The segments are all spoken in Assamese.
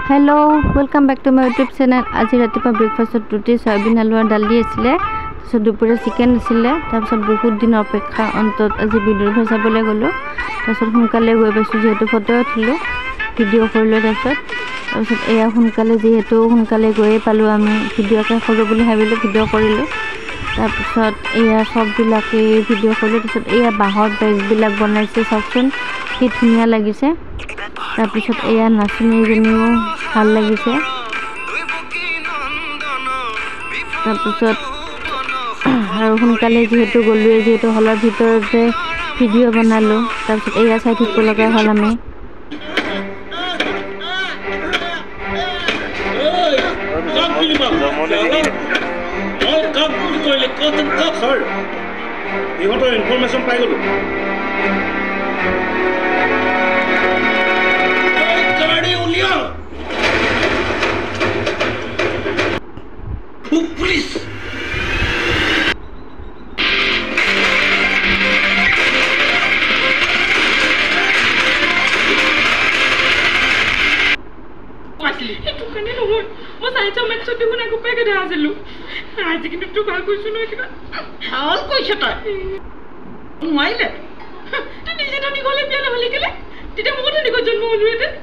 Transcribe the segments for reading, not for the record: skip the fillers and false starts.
Hello welcome back to my YouTube channel. आज रातिपुवा ब्रेकफास्ट रुटी सयाबिन आलुर दाली आছিলে তাৰপিছত দুপৰীয়া চিকেন আছিলে। তাৰপিছত বহুত দিন অপেক্ষা অন্তত আজি ভিডিঅ' চাবলৈ গ'লো। তাৰপিছত সোনকালে গৈ পাইছোঁ যিহেতু ফটো উঠিলোঁ ভিডিঅ' কৰিলোঁ। তাৰপিছত এয়া সোনকালে যিহেতু সোনকালে গৈয়ে পালোঁ আমি ভিডিঅ'কে কৰোঁ বুলি ভাবিলোঁ ভিডিঅ' কৰিলোঁ। তাৰপিছত এয়া চববিলাকে ভিডিঅ' কৰিলোঁ। তাৰপিছত এয়া বাঁহৰ বেগবিলাক বনাইছে চাওকচোন কি ধুনীয়া লাগিছে। তাৰপিছত এয়া নাচনীজনীও ভাল লাগিছে। তাৰপিছত আৰু সোনকালে যিহেতু গ'লোৱে যিহেতু হলৰ ভিতৰতে ভিডিঅ' বনালোঁ। তাৰপিছত এয়া চাই থাকিব লগা হ'ল আমি। ইনফৰমেশ্যন পাই গ'লো। পুলিশ আজি কিন্তু তোক ভাল কৈছো নহয় কিবা ভাল কৈছ তই নোৱাৰিলে তই নিজে ধনী গ'লে বিয়া নহ'লে কেলে তেতিয়া মোক ধনী গৈ জন্ম হ'লোহেঁতেন।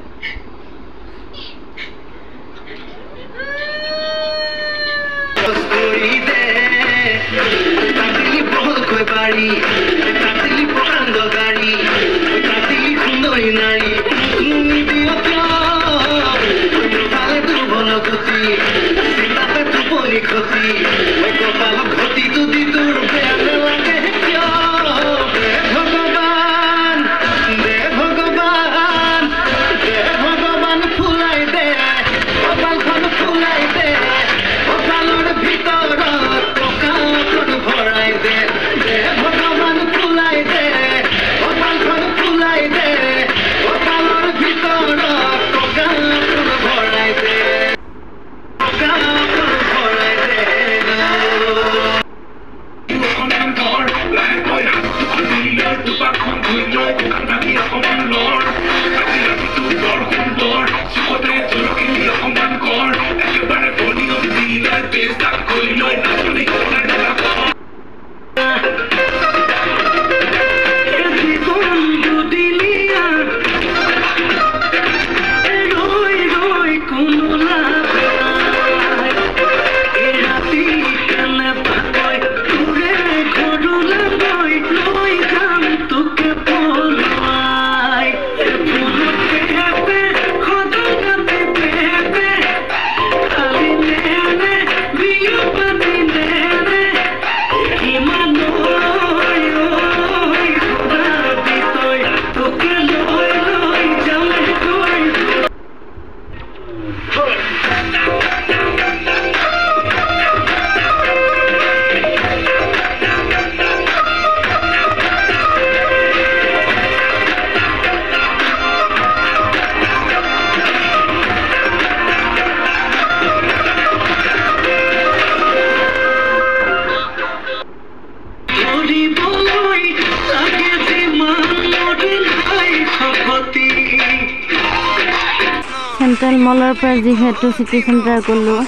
চেণ্ট্ৰেল মলৰ পৰা যিহেতু চিটি চেণ্টাৰ গ'লোঁ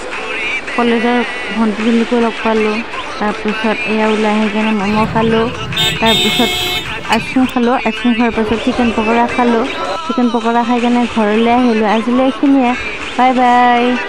কলেজৰ ভণ্টিজনীকো লগ পালোঁ। তাৰপিছত এয়া ওলাই আহি কিনে ম'ম' খালোঁ। তাৰপিছত আইচক্ৰীম খালোঁ। আইচক্ৰীম খোৱাৰ পাছত চিকেন পকৰা খালোঁ। চিকেন পকৰা খাই কিনে ঘৰলৈ আহিলোঁ। আজিলৈ এইখিনিয়ে বাই বাই।